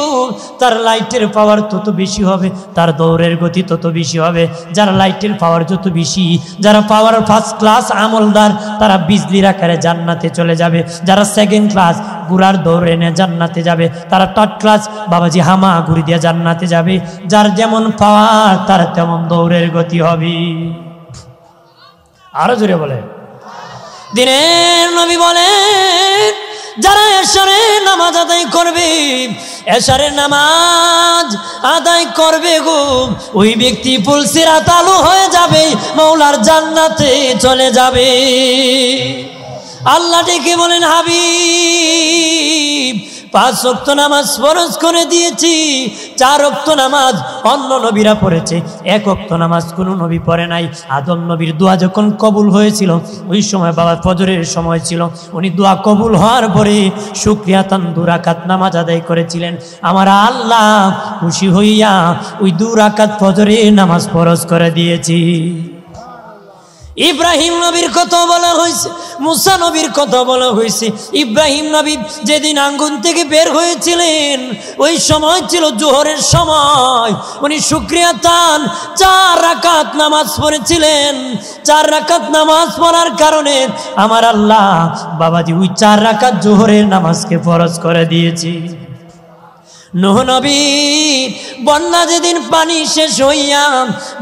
তার লাইটের পাওয়ার তত বেশি হবে, তার দৌড়ের গতি তত বেশি হবে। যারা লাইটের পাওয়ার যত বেশি, যারা পাওয়ার ফার্স্ট ক্লাস আমলদার, তারা বিজলির আকারে জান্নাতে চলে যাবে। যারা সেকেন্ড ক্লাস গুড়ার দৌড় এনে জান্নাতে যাবে, তারা থার্ড ক্লাস বাবাজি হামা গুড়ি দিয়ে জান্নাতে যাবে। যার যেমন পাওয়ার তার তেমন দৌড়ের গতি হবে। আরো জোরে বলে দিনের নবী বলেন, যারা এশারের নামাজ আদায় করবে, এশারের নামাজ আদায় করবে গো, ওই ব্যক্তি ফুলসিরাত আলো হয়ে যাবে, মাওলার জান্নাতে চলে যাবে। আল্লাহ ডেকে বলেন, হাবিব 5 ওয়াক্ত নামাজ ফরজ করে দিয়েছি, 4 ওয়াক্ত নামাজ অন্য নবীরা পড়েছে, 1 ওয়াক্ত নামাজ কোনো নবী পড়ে নাই। আদম নবীর দোয়া যখন কবুল হয়েছিল, ওই সময় বাবা ফজরের সময় ছিল, উনি দোয়া কবুল হওয়ার পরে শুকরিয়াতান 2 রাকাত নামাজ আদায় করেছিলেন। আমার আল্লাহ খুশি হইয়া ওই 2 রাকাত ফজরের নামাজ ফরজ করে দিয়েছি। ইব্রাহিম নবীর কথা বলা হয়েছে, মুসা নবীর কথা বলা হয়েছে। ইব্রাহিম নবী যেদিন আঙ্গুন থেকে বের হয়েছিলেন, ওই সময় ছিল জোহরের সময়, উনি শুকরিয়াতান 4 রাকাত নামাজ পড়েছিলেন। 4 রাকাত নামাজ পড়ার কারণে আমার আল্লাহ বাবাজি ওই 4 রাকাত জোহরের নামাজকে ফরজ করে দিয়েছি। নূহ নবী বন্যা যেদিন পানি শেষ হইয়া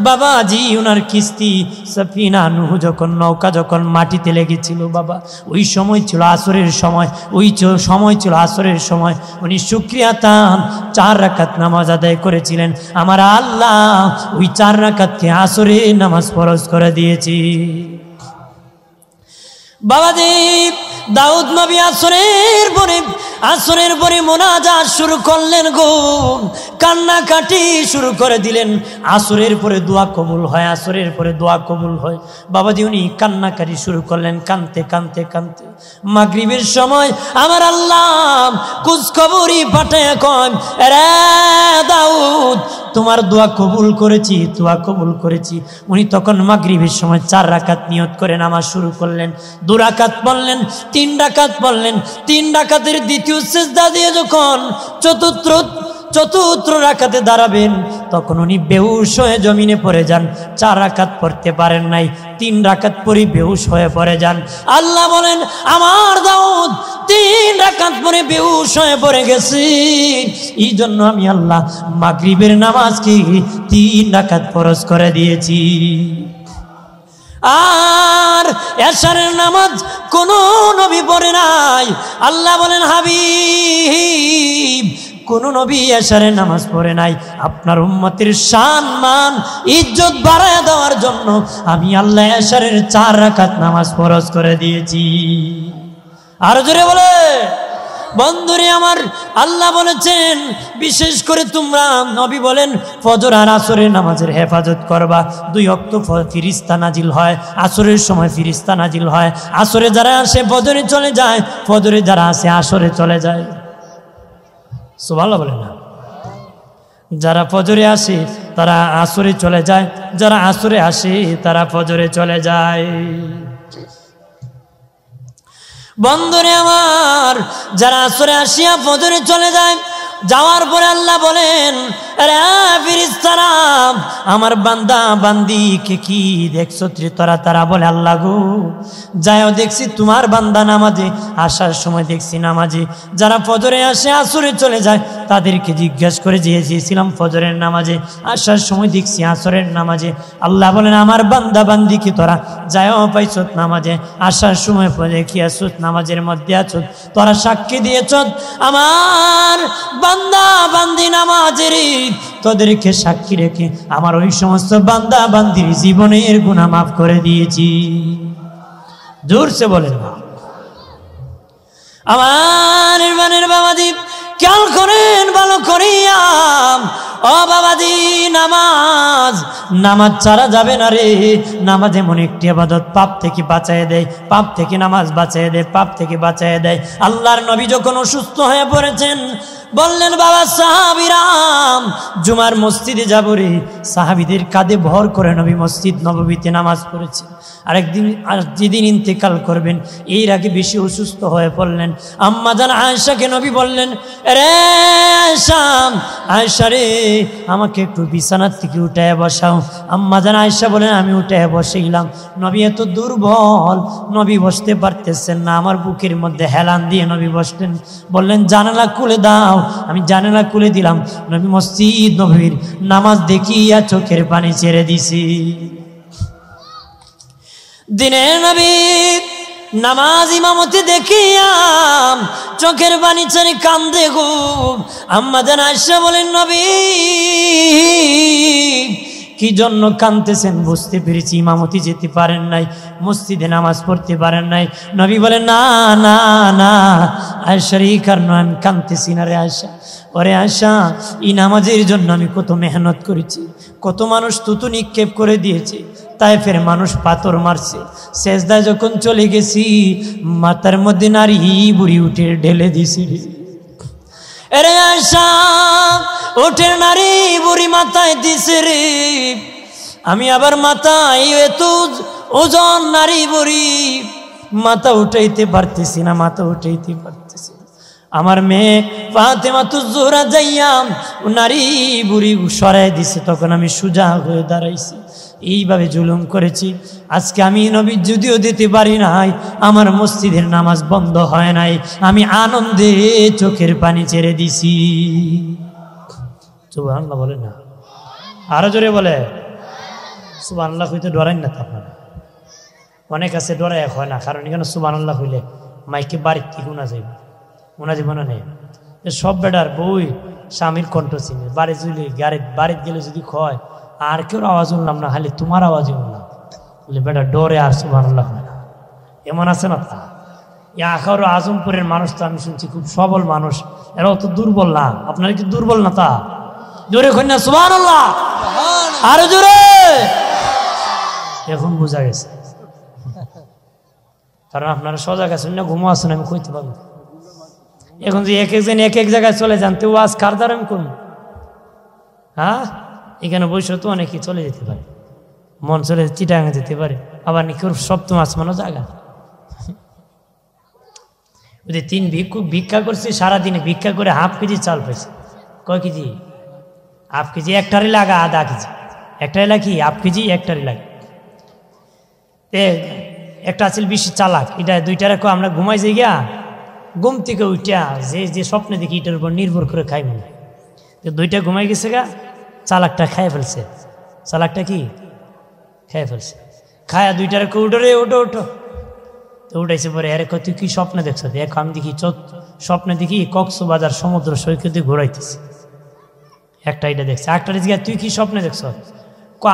বাবাজি ওনার কিস্তি সাফিনা নূহ যখন নৌকা যখন মাটিতে লেগেছিল বাবা, ওই সময় ছিল আসরের সময়, ওই সময় ছিল আসরের সময়, উনি শুকরিয়াতান 4 রাকাত নামাজ আদায় করেছিলেন। আমার আল্লাহ ওই 4 রাকাতকে আসরের নামাজ ফরজ করে দিয়েছি। বাবাজি দাউদ নবী আসরের পরে মোনাজাত শুরু করলেন গো, কান্নাকাটি শুরু করে দিলেন। আসরের পরে দোয়া কবুল হয়, আসরের পরে দোয়া কবুল হয়। বাবাজি উনি কান্নাকাটি শুরু করলেন, কানতে কানতে কানতে মাগরিবের সময় আমার আল্লাহ কুচখবরি পাঠায় কয়, রে দাউদ তোমার দোয়া কবুল করেছি, দোয়া কবুল করেছি। উনি তখন মাগরিবের সময় 4 রাকাত নিয়ত করে নামাজ শুরু করলেন। 2 রাকাত পড়লেন, 3 রাকাত পড়লেন। 3 রাকাতের দ্বিতীয় সিজদা দিয়ে যখন চতুর্থ রাকাতে দাঁড়াবেন, তখন উনি বেহুশ হয়ে জমিনে পড়ে যান। 4 রাকাত পড়তে পারেন নাই, 3 রাকাত পরে বেহুশ হয়ে পড়ে যান। আল্লাহ বলেন, আমার দাউদ 3 রাকাত পরে বেহুশ হয়ে পড়ে গেছে, এই জন্য আমি আল্লাহ মাগরিবের নামাজকে 3 রাকাত ফরজ করে দিয়েছি। আর এশারের নামাজ কোন নবী পড়ে নাই। আল্লাহ বলেন, হাবিব কোন নবী এশারের নামাজ পড়ে নাই। আপনার উম্মতের শান মান ইজ্জত বাড়ায় দেওয়ার জন্য আমি আল্লাহ এশারের 4 রাকাত নামাজ ফরজ করে দিয়েছি। আর জোরে বলে বন্ধুরে আমার, আল্লাহ বলেছেন বিশেষ করে তোমরা, নবী বলেন ফজর আর আসরের নামাজের হেফাজত করবা। 2 ওয়াক্ত ফিরিস্তা নাজিল হয়, আসরের সময় ফিরিস্তা নাজিল হয়। আসরে যারা আসে ফজরে চলে যায়, ফজরে যারা আসে আসরে চলে যায়। সুবহানাল্লাহ বলে না, যারা ফজরে আসে তারা আসরে চলে যায়, যারা আসরে আসে তারা ফজরে চলে যায়। বন্ধুরে আমার, যারা আসরে আসিয়া ফজরে চলে যায়, যাওয়ার পরে আল্লাহ বলেন, আরে ফেরেশতারা আমার বান্দা বান্দিকে কি দেখছো? তারা বলে, আল্লাহ গো যাও দেখছি তোমার বান্দা নামাজে, আসার সময় দেখছি নামাজে। যারা ফজরে আসে আসরে চলে যায় তাদেরকে জিজ্ঞাসা করে যেয়েছিলাম ফজরের নামাজে, আসার সময় দেখছি আসরের নামাজে। আল্লাহ বলেন, আমার বান্দা বান্দিকে তোরা যাও পাইছ নামাজে, আসার সময় দেখি আছো নামাজের মধ্যে আছো, তোরা সাক্ষী দিয়েছ আমার বান্দা বান্দি নামাজের, তোদেরকে সাক্ষী রেখে আমার ওই সমস্ত বান্দা বান্দির জীবনের গুনাহ মাফ করে দিয়েছি। জোরসে বলেন আমার ইরফানের বাবাজি, খেয়াল করেন ভালো করিয়া। ও বাবাজি, নামাজ ছাড়া যাবে না রে। নামাজ এমন একটি ইবাদত, পাপ থেকে বাঁচায় দেয়, পাপ থেকে নামাজ বাঁচায় দেয়, পাপ থেকে বাঁচায় দেয়। আল্লাহর নবী যখন অসুস্থ হয়ে পড়েছেন, বললেন বাবা সাহাবীরাম জুমার মসজিদে যাব রে। সাহাবীদের কাঁধে ভর করে নবী মসজিদ নববীতে নামাজ পড়েছে। আরেকদিন যেদিন ইন্তেকাল করবেন এর আগে বেশি অসুস্থ হয়ে পড়লেন। আম্মা জান আয়েশাকে নবী বললেন, রে আয়েশা, আয়েশা রে আমাকে একটু বিছানার থেকে উঠায় বসাও। আম্মা জান আয়েশা বলেন, আমি উঠায় বসাইলাম। নবী এত দুর্বল, নবী বসতে পারতেছেন না। আমার বুকের মধ্যে হেলান দিয়ে নবী বসলেন। বললেন জানালা খুলে দাও। আমি জানালা খুলে দিলাম। নবী মসজিদ নবীর নামাজ দেখিয়া চোখের পানি ছেড়ে দিছি। দিনের নবী নামাজ ইমামতি দেখিয়া চোখের পানি ছেড়ে কান্দে গো। আম্মা জান আয়েশা বলেন, নবী কি জন্য কাঁদতেছেন? বুঝতে পেরেছি ইমামতি যেতে পারেন নাই, মসজিদে নামাজ পড়তে পারেন নাই। নবী বলেন, না না না আয়েশার এই কারণে আমি কাঁদতেছি না রে আয়েশা। ওরে আয়েশা, এই নামাজের জন্য আমি কত মেহনত করেছি, কত মানুষ তুতু নিক্ষেপ করে দিয়েছে, তায়েফের মানুষ পাথর মারছে। সেজদায় যখন চলে গেছি মাথার মধ্যে নারী বুড়ি উঠে ঢেলে দিছি। এরে আয়েশা, উঠের নারী বুড়ি মাথায় দিছে রে। আমি আবার মাথায় এত ওজন নারী বুড়ি মাথা উঠাইতে পারতেছি না, মাথা উঠাইতে পারতেছি না। আমার মেয়ে ফাতেমা তুজোহরা যাইয়া নারী বুড়ি সরাই দিছে, তখন আমি সোজা হয়ে দাঁড়াইছি। এইভাবে জুলুম করেছি। আজকে আমি নবী যদিও দিতে পারি নাই, আমার মসজিদের নামাজ বন্ধ হয় নাই, আমি আনন্দে চোখের পানি ছেড়ে দিছি। সুবহানাল্লাহ বলে না, আরো জোরে বলে সুবহানাল্লাহ। হইতে ডরাই না তো আপনারা? অনেক আছে ডরাই হয় না, কারণ এখানে সুবহানাল্লাহ হইলে মাইকে বাড়ির কি গুণা যাইব, গুণা জীবন নেই। সব বেটার বই স্বামীর কণ্ঠ চিনে, বাড়ি জুলি বাড়িতে গেলে যদি কয় আর কেউ আওয়াজ উঠলাম না, খালি তোমার আওয়াজই উঠলাম, বলে বেটা ডরে আর সুবহানাল্লাহ হয় না। এমন আছে না তা? আখাউর আজমপুরের মানুষ তো আমি শুনছি খুব সবল মানুষ, এরাও তো দুর্বল না। আপনারা কি দুর্বল না? তা জোরে কই না সুবহানাল্লাহ, আরো জোরে। এখন বোঝা গেছে, কারণ আপনারা সজাগ আছেন না, ঘুমো আছেন, আমি কইতে পারবো। এখন যে এক একজন এক এক জায়গায় চলে যান, তো আজ কার দ্বারা আমি করবো? হ্যাঁ, এখানে বসে তো অনেকে চলে যেতে পারে, মন চলে চিটাঙে যেতে পারে, আবার নাকি সপ্তম আসমানও জায়গা। ওদের 3 ভিক্ষুক ভিক্ষা করছে, সারাদিনে ভিক্ষা করে হাফ কেজি চাল পাইছে। কয় কেজি? Half KG. একটারই লাগা আধা কেজি, একটাই লাগি হাফ কেজি, একটারই লাগে। একটা আছে বেশি চালাক, এটা দুইটার আমরা ঘুমাই যাই গিয়া, ঘুম থেকে উঠিয়া যে স্বপ্নে দেখি এটার উপর নির্ভর করে খাই মনে হয়। দুইটা ঘুমাই গেছে গা, চালাকটা খাইয়ে ফেলছে। চালাকটা কি খাইয়ে ফেলছে, খায়া দুইটার উঠো রে, ওঠো ওঠো। তো উঠাইছে পরে, আরে তুই কি স্বপ্নে দেখছ? দেখ আমি দেখি স্বপ্নে দেখি কক্সবাজার সমুদ্র সৈকতে ঘোরাইতেছি। একটা এটা দেখছে। একটা জিজ্ঞাসা, তুই কি স্বপ্নে দেখছ?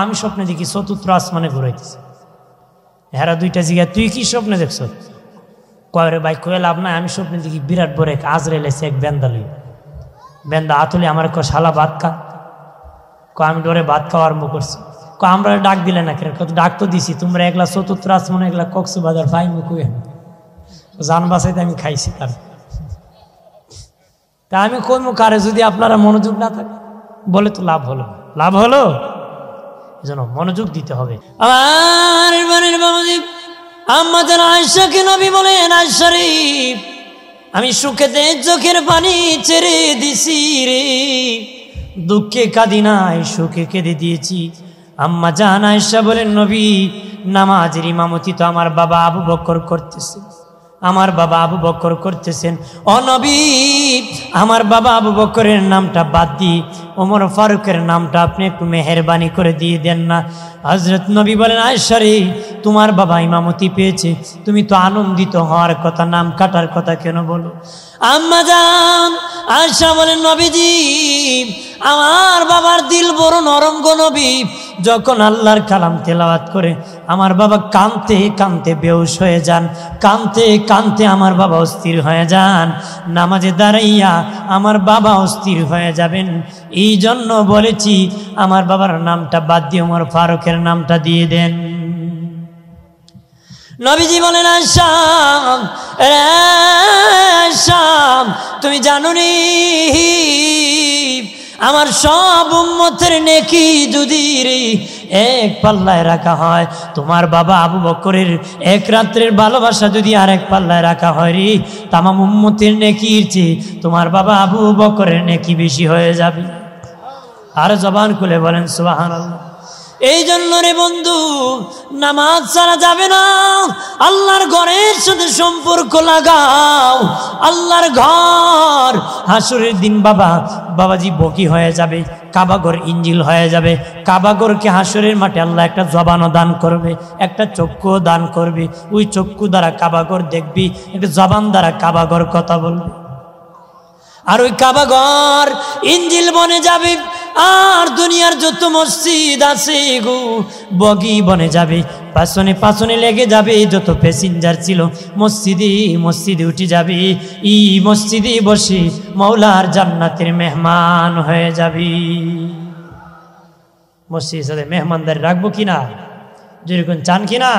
আমি স্বপ্নে দেখি চতুর্থ আসমানে ঘুরাইতেছি। হেরা দুইটা জিজ্ঞাসা, তুই কি স্বপ্নে দেখছ? কয়রে ভাই কয়ে লাভ নাই, আমি স্বপ্নে দেখি বিরাট বড় এক আজরাইল এসে এক বেন্দা লই, বেন্দা আতুলে আমার শালা ভাত খা। আমি ডরে ভাত খাওয়া আরম্ভ করছি। আমরা ডাক দিলে না কেন? ডাক তো দিছি, তোমরা একলা চতুর্থ আসমানে, একলা কক্সবাজার ভাই মুখে জান বাঁচাইতে আমি খাইছি। তার তা আমি কোন কারে যদি আপনারা মনোযোগ না থাকে বলে তো লাভ হলো, লাভ হলো। এই জন্য মনোযোগ দিতে হবে। আমার আম্মা জান আয়েশাকে নবী বলেন, আয়েশা রে আমি সুখেতে চোখের পানি ছেড়ে দিছি রে, দুঃখে কাঁদি নাই, সুখে কেঁদে দিয়েছি। আম্মা জান আয়েশা বলেন, নবী নামাজের ইমামতি তো আমার বাবা আবু বকর করতেছে, আমার বাবা আবু বকর করতেছেন। ও নবী, আমার বাবা আবু বকরের নামটা বাদ দিয়ে ওমর ফারুকের নামটা আপনি একটু মেহেরবানি করে দিয়ে দেন না। হযরত নবী বলেন, আয়েশা রে তোমার বাবা ইমামতি পেয়েছে, তুমি তো আনন্দিত হওয়ার কথা, নাম কাটার কথা কেন বলো? আম্মা জান আয়েশা বলেন, নবীজি আমার বাবার দিল বড় নরম গো নবী, যখন আল্লাহর কালাম তেলাওয়াত করে আমার বাবা কাঁদতে কাঁদতে বেহুশ হয়ে যান, কাঁদতে কাঁদতে আমার বাবা অস্থির হয়ে যান, নামাজে দাঁড়াইয়া আমার বাবা অস্থির হয়ে যাবেন। এই জন্য বলেছি আমার বাবার নামটা বাদ দিয়ে ওমর ফারুকের নামটা দিয়ে দেন। নবীজি বলেন, আয়েশা তুমি জানো নি আমার সব উম্মতের নেকি যদি এক পাল্লায় রাখা হয়, তোমার বাবা আবু বকরের এক রাত্রের ভালোবাসা যদি আরেক পাল্লায় রাখা হয় রে, তামাম উম্মতের নেকির চেয়ে তোমার বাবা আবু বকরের নেকি বেশি হয়ে যাবে। আর জবান খুলে বলেন সুবহানাল্লাহ। এই জন্য রে বন্ধু, নামাজ ছাড়া যাবে না। আল্লাহর ঘরের সাথে সম্পর্ক লাগাও। আল্লাহর ঘর হাসরের দিন বাবাজি বকি হয়ে যাবে, কাবাঘর ইঞ্জিল হয়ে যাবে। কাবাঘরকে হাসরের মাঠে আল্লাহ একটা জবানও দান করবে, একটা চক্ষু দান করবে। ওই চক্ষু দ্বারা কাবাঘর দেখবি, একটা জবান দ্বারা কাবাঘর কথা বলবে। আর ওই কাবাঘর ইঞ্জিল বনে যাবে। আর দুনিয়ার যত মসজিদ আছে গো বগি বনে যাবে, পাছনে পাছনে লেগে যাবে। যত প্যাসেঞ্জার ছিল মসজিদে উঠে যাবে। এই মসজিদে বসে মৌলার জান্নাতের মেহমান হয়ে যাবে। মসজিদের সাথে মেহমানদারি রাখবো কিনা, যেরকম চান কিনা?